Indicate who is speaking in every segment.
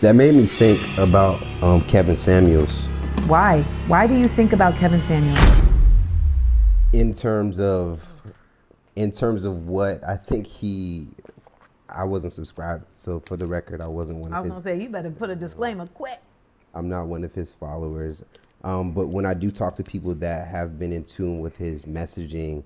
Speaker 1: That made me think about Kevin Samuels
Speaker 2: Why? Why do you think about Kevin Samuels?
Speaker 1: in terms of what I think I wasn't subscribed. So for the record, I wasn't one
Speaker 2: I
Speaker 1: of
Speaker 2: was
Speaker 1: his.
Speaker 2: gonna say, you better put a disclaimer quick.
Speaker 1: I'm not one of his followers. But when I do talk to people that have been in tune with his messaging,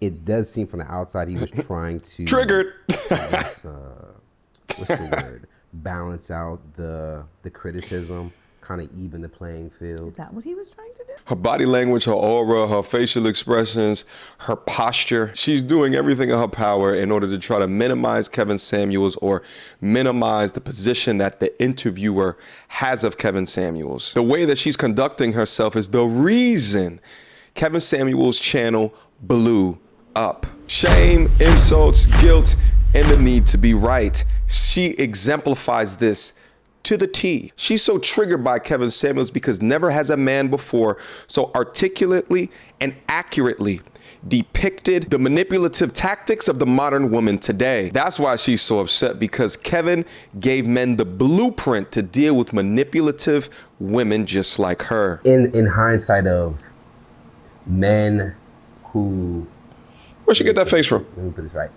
Speaker 1: it does seem from the outside he was trying to
Speaker 3: Triggered.
Speaker 1: what's the word? Balance out the criticism, kind of even the playing field.
Speaker 2: Is that what he was trying to do?
Speaker 3: Her body language, her aura, her facial expressions, her posture. She's doing everything in her power in order to try to minimize Kevin Samuels or minimize the position that the interviewer has of Kevin Samuels. The way that she's conducting herself is the reason Kevin Samuels' channel blew up. Shame, insults, guilt, and the need to be right. She exemplifies this to the T. She's so triggered by Kevin Samuels because never has a man before so articulately and accurately depicted the manipulative tactics of the modern woman today. That's why she's so upset, because Kevin gave men the blueprint to deal with manipulative women just like her.
Speaker 1: In hindsight of men who,
Speaker 3: Where'd she get that face from?
Speaker 1: let me put this right,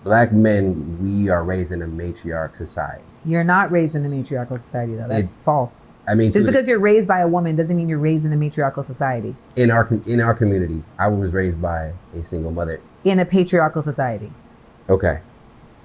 Speaker 1: Black men, we are raised in a matriarch society.
Speaker 2: You're not raised in a matriarchal society, though. That's false.
Speaker 1: I mean,
Speaker 2: Just because you're raised by a woman doesn't mean you're raised in a matriarchal society.
Speaker 1: in our community, I was raised by a single mother.
Speaker 2: In a patriarchal society.
Speaker 1: Okay.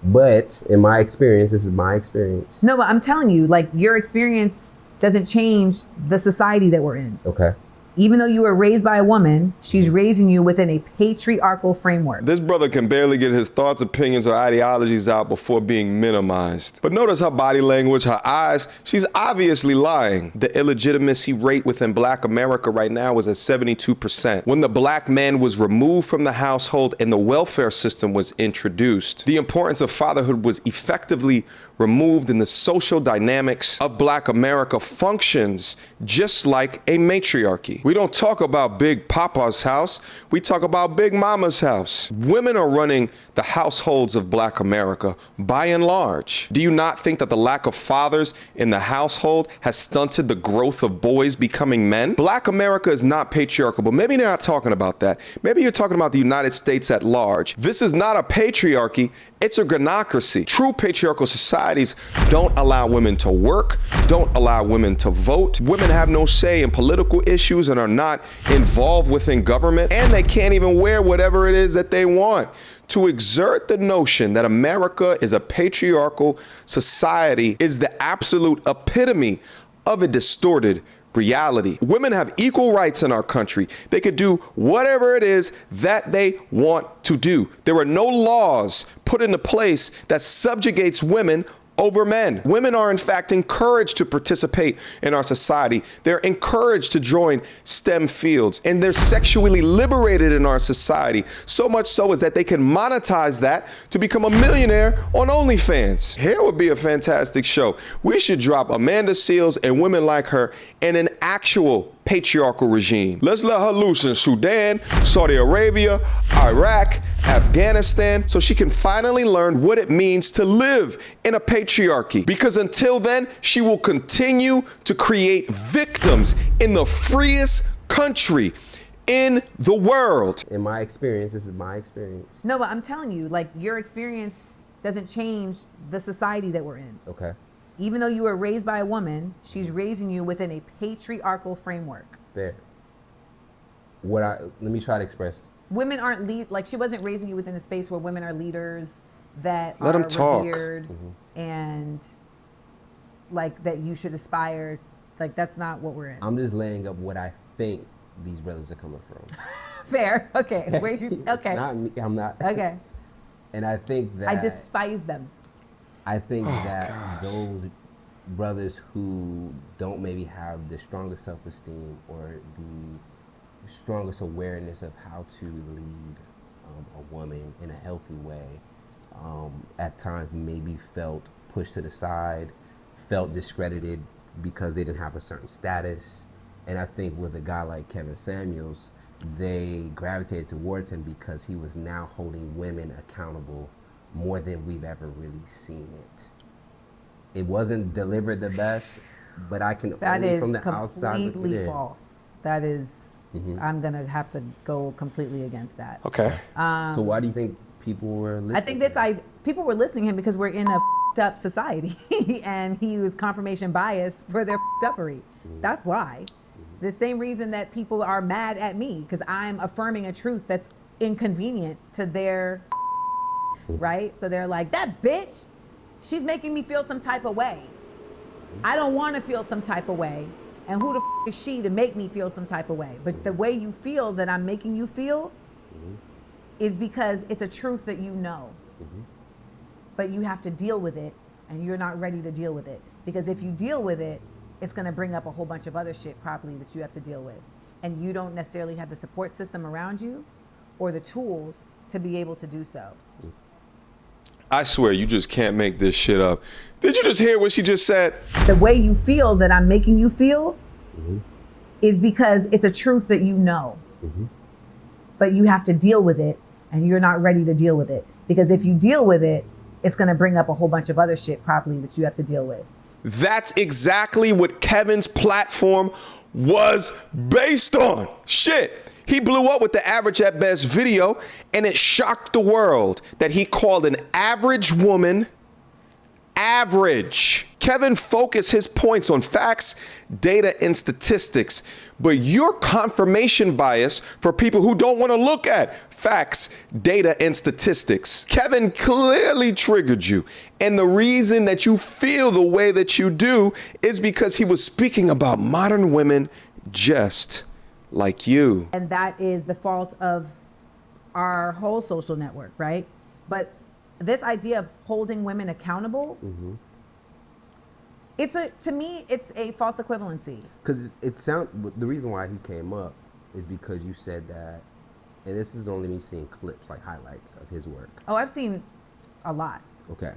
Speaker 1: But in my experience, this is my experience.
Speaker 2: No, but I'm telling you, like, your experience doesn't change the society that we're in.
Speaker 1: Okay.
Speaker 2: Even though you were raised by a woman, she's raising you within a patriarchal framework.
Speaker 3: This brother can barely get his thoughts, opinions, or ideologies out before being minimized. But notice her body language, her eyes. She's obviously lying. The illegitimacy rate within Black America right now is at 72%. When the Black man was removed from the household and the welfare system was introduced, the importance of fatherhood was effectively removed, and the social dynamics of Black America functions just like a matriarchy. We don't talk about Big Papa's house, we talk about Big Mama's house. Women are running the households of Black America by and large. Do you not think that the lack of fathers in the household has stunted the growth of boys becoming men? Black America is not patriarchal, but maybe you're not talking about that. Maybe you're talking about the United States at large. This is not a patriarchy, it's a gynocracy. True patriarchal societies don't allow women to work, don't allow women to vote. Women have no say in political issues and are not involved within government, and they can't even wear whatever it is that they want. To exert the notion that America is a patriarchal society is the absolute epitome of a distorted reality. Women have equal rights in our country. They could do whatever it is that they want to do. There are no laws put into place that subjugates women over men. Women are in fact encouraged to participate in our society. They're encouraged to join STEM fields, and they're sexually liberated in our society. So much so is that they can monetize that to become a millionaire on OnlyFans. Here would be a fantastic show. We should drop Amanda Seales and women like her in an actual patriarchal regime. Let's let her loose in Sudan, Saudi Arabia, Iraq, Afghanistan, so she can finally learn what it means to live in a patriarchy. Because until then, she will continue to create victims in the freest country in the world.
Speaker 1: In my experience, this is my experience.
Speaker 2: No, but I'm telling you, like, your experience doesn't change the society that we're in.
Speaker 1: Okay.
Speaker 2: Even though you were raised by a woman, she's raising you within a patriarchal framework.
Speaker 1: There. Let me try to express.
Speaker 2: Women aren't like, she wasn't raising you within a space where women are leaders that
Speaker 3: Let
Speaker 2: are
Speaker 3: 'em talk.
Speaker 2: revered and like that you should aspire. Like, that's not what we're in.
Speaker 1: I'm just laying up what I think these brothers are coming from.
Speaker 2: Fair. Okay. Okay.
Speaker 1: It's not me. I'm not.
Speaker 2: Okay.
Speaker 1: And I think that
Speaker 2: I despise them.
Speaker 1: I think that those brothers who don't maybe have the strongest self-esteem or the strongest awareness of how to lead a woman in a healthy way, at times maybe felt pushed to the side, felt discredited because they didn't have a certain status. And I think with a guy like Kevin Samuels, they gravitated towards him because he was now holding women accountable more than we've ever really seen it it wasn't delivered the best, but I can
Speaker 2: That
Speaker 1: only
Speaker 2: is
Speaker 1: from the outside looking
Speaker 2: completely
Speaker 1: in.
Speaker 2: false. That is, I'm gonna have to go completely against that.
Speaker 3: Okay.
Speaker 1: So why do you think people were listening?
Speaker 2: I think people were listening to him because we're in a up society, and he was confirmation bias for their uppery. That's why. The same reason that people are mad at me, because I'm affirming a truth that's inconvenient to their right. So they're like, that bitch, she's making me feel some type of way. I don't want to feel some type of way. And who the is she to make me feel some type of way? But the way you feel that I'm making you feel is because it's a truth that you know. But you have to deal with it, and you're not ready to deal with it. Because if you deal with it, it's going to bring up a whole bunch of other shit probably that you have to deal with. And you don't necessarily have the support system around you or the tools to be able to do so.
Speaker 3: I swear, you just can't make this shit up. Did you just hear what she just said?
Speaker 2: The way you feel that I'm making you feel is because it's a truth that you know. But you have to deal with it, and you're not ready to deal with it. Because if you deal with it, it's going to bring up a whole bunch of other shit probably that you have to deal with.
Speaker 3: That's exactly what Kevin's platform was based on. Shit. He blew up with the Average at Best video, and it shocked the world that he called an average woman average. Kevin focused his points on facts, data, and statistics, but you're confirmation bias for people who don't want to look at facts, data, and statistics. Kevin clearly triggered you, and the reason that you feel the way that you do is because he was speaking about modern women just like you.
Speaker 2: And that is the fault of our whole social network, right? But this idea of holding women accountable, to me, it's a false equivalency.
Speaker 1: Because the reason why he came up is because you said that, and this is only me seeing clips, like highlights of his work.
Speaker 2: Oh, I've seen a lot.
Speaker 1: Okay.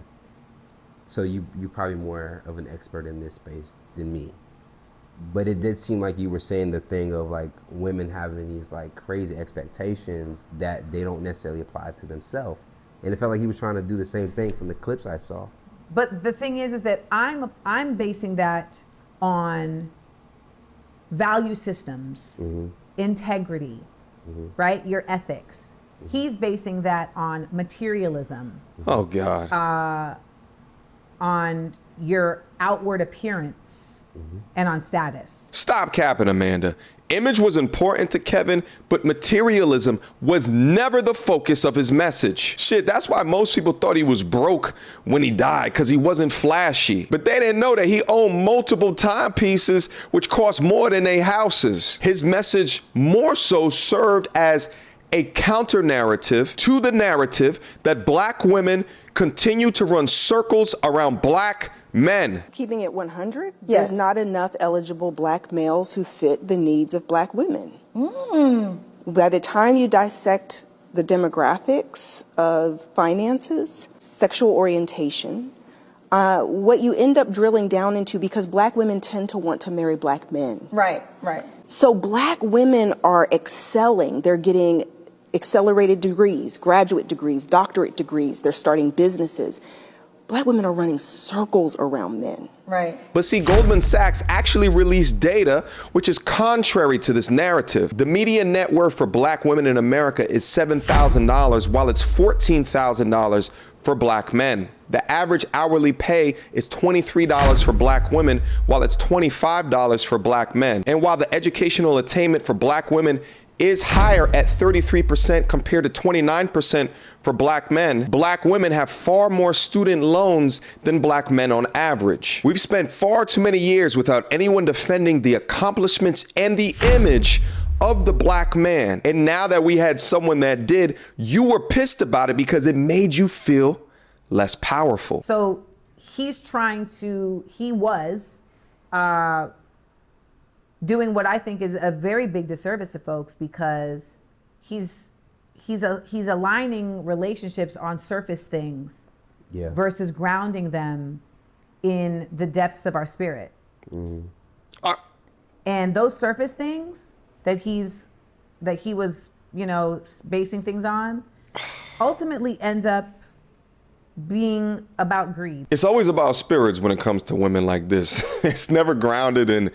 Speaker 1: So you're probably more of an expert in this space than me. But it did seem like you were saying the thing of like women having these like crazy expectations that they don't necessarily apply to themselves. And it felt like he was trying to do the same thing from the clips I saw.
Speaker 2: But the thing is that I'm basing that on value systems, integrity, right? Your ethics. He's basing that on materialism.
Speaker 3: Oh, God.
Speaker 2: On your outward appearance. And on status.
Speaker 3: Stop capping, Amanda. Image was important to Kevin, but materialism was never the focus of his message. Shit, that's why most people thought he was broke when he died, because he wasn't flashy. But they didn't know that he owned multiple timepieces, which cost more than their houses. His message more so served as a counter narrative to the narrative that black women continue to run circles around black men.
Speaker 4: Keeping it 100,
Speaker 5: Yes.
Speaker 4: there's not enough eligible black males who fit the needs of black women. By the time you dissect the demographics of finances, sexual orientation, what you end up drilling down into, because black women tend to want to marry black men.
Speaker 5: Right.
Speaker 4: So black women are excelling. They're getting accelerated degrees, graduate degrees, doctorate degrees. They're starting businesses. Black women are running circles around men.
Speaker 5: Right.
Speaker 3: But see, Goldman Sachs actually released data which is contrary to this narrative. The median net worth for black women in America is $7,000, while it's $14,000 for black men. The average hourly pay is $23 for black women, while it's $25 for black men. And while the educational attainment for black women is higher at 33% compared to 29% for black men, black women have far more student loans than black men on average. We've spent far too many years without anyone defending the accomplishments and the image of the black man. And now that we had someone that did, you were pissed about it because it made you feel less powerful.
Speaker 2: So he was doing what I think is a very big disservice to folks, because he's aligning relationships on surface things versus grounding them in the depths of our spirit. And those surface things that he was, basing things on, ultimately end up being about greed.
Speaker 3: It's always about spirits when it comes to women like this. It's never grounded in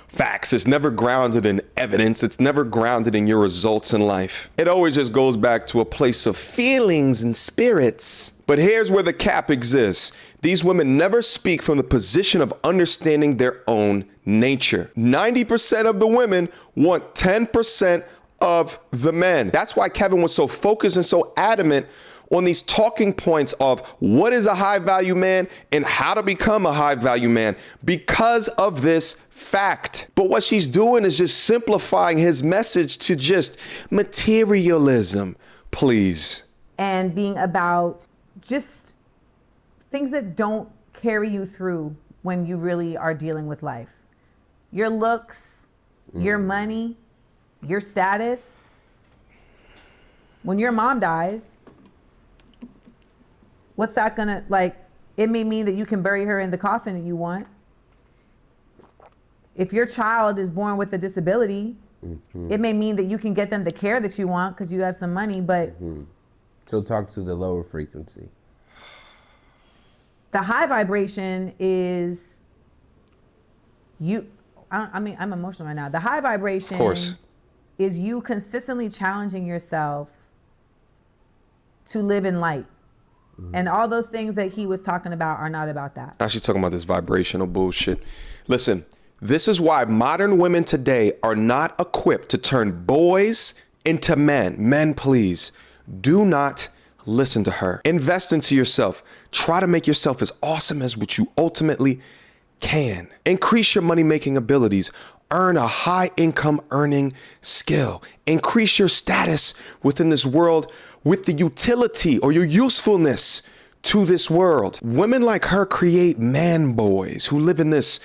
Speaker 3: facts. It's never grounded in evidence. It's never grounded in your results in life. It always just goes back to a place of feelings and spirits. But here's where the cap exists. These women never speak from the position of understanding their own nature. 90% of the women want 10% of the men. That's why Kevin was so focused and so adamant on these talking points of what is a high value man and how to become a high value man because of this fact. But what she's doing is just simplifying his message to just materialism, please.
Speaker 2: And being about just things that don't carry you through when you really are dealing with life. Your looks, your money, your status. When your mom dies, what's that gonna, like, it may mean that you can bury her in the coffin that you want. If your child is born with a disability, it may mean that you can get them the care that you want because you have some money, but...
Speaker 1: So talk to the lower frequency.
Speaker 2: The high vibration is you... I'm emotional right now. The high vibration
Speaker 3: Of course.
Speaker 2: is you consistently challenging yourself to live in light. And all those things that he was talking about are not about that.
Speaker 3: Now she's talking about this vibrational bullshit. Listen, this is why modern women today are not equipped to turn boys into men. Men, please, do not listen to her. Invest into yourself. Try to make yourself as awesome as what you ultimately can. Increase your money-making abilities. Earn a high income earning skill. Increase your status within this world with the utility or your usefulness to this world. Women like her create man boys who live in this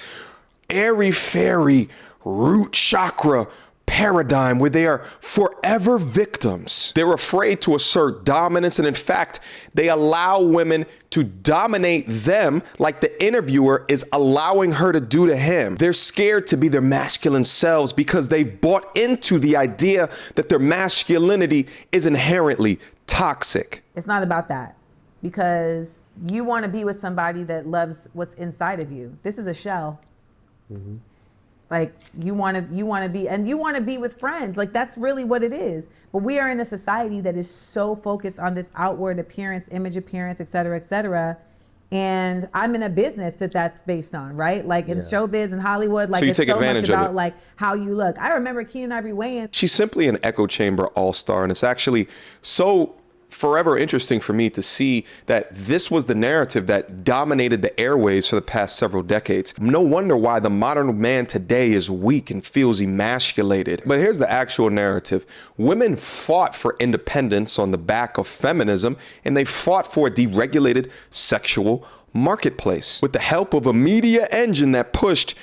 Speaker 3: airy-fairy root chakra paradigm where they are forever victims. They're afraid to assert dominance, and in fact, they allow women to dominate them like the interviewer is allowing her to do to him. They're scared to be their masculine selves because they bought into the idea that their masculinity is inherently toxic.
Speaker 2: It's not about that, because you want to be with somebody that loves what's inside of you. This is a shell. Like you want to be, and you want to be with friends. Like that's really what it is. But we are in a society that is so focused on this outward appearance, image appearance, et cetera, et cetera. And I'm in a business that's based on, right? Like in showbiz and Hollywood, like
Speaker 3: So you
Speaker 2: it's
Speaker 3: take
Speaker 2: so
Speaker 3: advantage
Speaker 2: much
Speaker 3: of
Speaker 2: about
Speaker 3: it.
Speaker 2: like how you look. I remember Keenan Ivory Wayans.
Speaker 3: She's simply an echo chamber all-star, and it's actually so forever interesting for me to see that this was the narrative that dominated the airwaves for the past several decades. No wonder why the modern man today is weak and feels emasculated. But here's the actual narrative. Women fought for independence on the back of feminism, and they fought for a deregulated sexual marketplace with the help of a media engine that pushed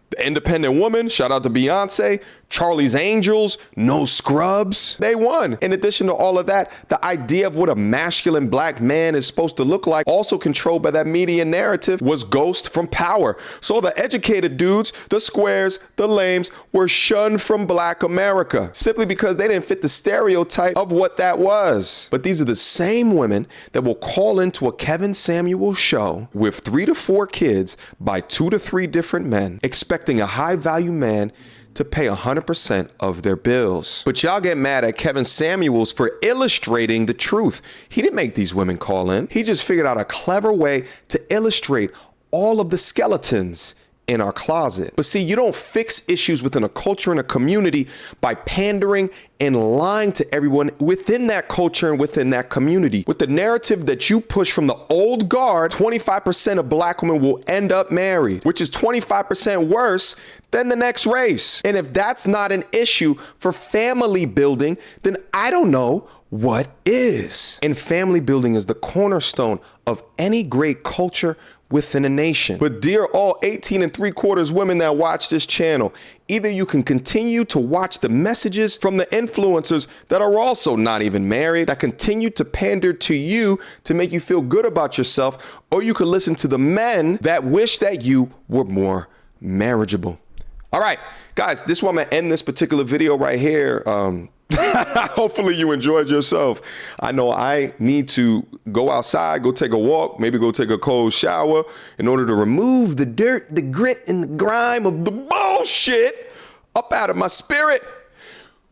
Speaker 3: the independent woman, shout out to Beyonce, Charlie's Angels, No Scrubs. They won. In addition to all of that, the idea of what a masculine black man is supposed to look like, also controlled by that media narrative, was Ghost from Power. So the educated dudes, the squares, the lames, were shunned from black America simply because they didn't fit the stereotype of what that was. But these are the same women that will call into a Kevin Samuels show with 3 to 4 kids by 2 to 3 different men, expecting a high value man to pay 100% of their bills. But y'all get mad at Kevin Samuels for illustrating the truth. He didn't make these women call in. He just figured out a clever way to illustrate all of the skeletons in our closet. But see, you don't fix issues within a culture and a community by pandering and lying to everyone within that culture and within that community. With the narrative that you push from the old guard, 25% of black women will end up married, which is 25% worse than the next race. And if that's not an issue for family building, then I don't know what is. And family building is the cornerstone of any great culture within a nation. But dear all 18 3/4 women that watch this channel, either you can continue to watch the messages from the influencers that are also not even married, that continue to pander to you to make you feel good about yourself, or you could listen to the men that wish that you were more marriageable. All right, guys, this is where I'm gonna end this particular video right here. Hopefully you enjoyed yourself. I know I need to go outside, go take a walk, maybe go take a cold shower in order to remove the dirt, the grit, and the grime of the bullshit up out of my spirit.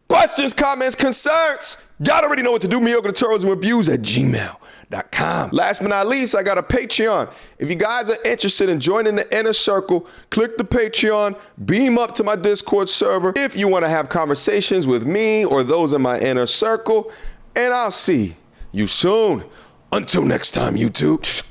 Speaker 3: Questions, comments, concerns, y'all already know what to do. Mediocre tutorials and reviews at gmail.com. Last but not least, I got a Patreon. If you guys are interested in joining the inner circle, click the Patreon, beam up to my Discord server if you want to have conversations with me or those in my inner circle, and I'll see you soon. Until next time, YouTube.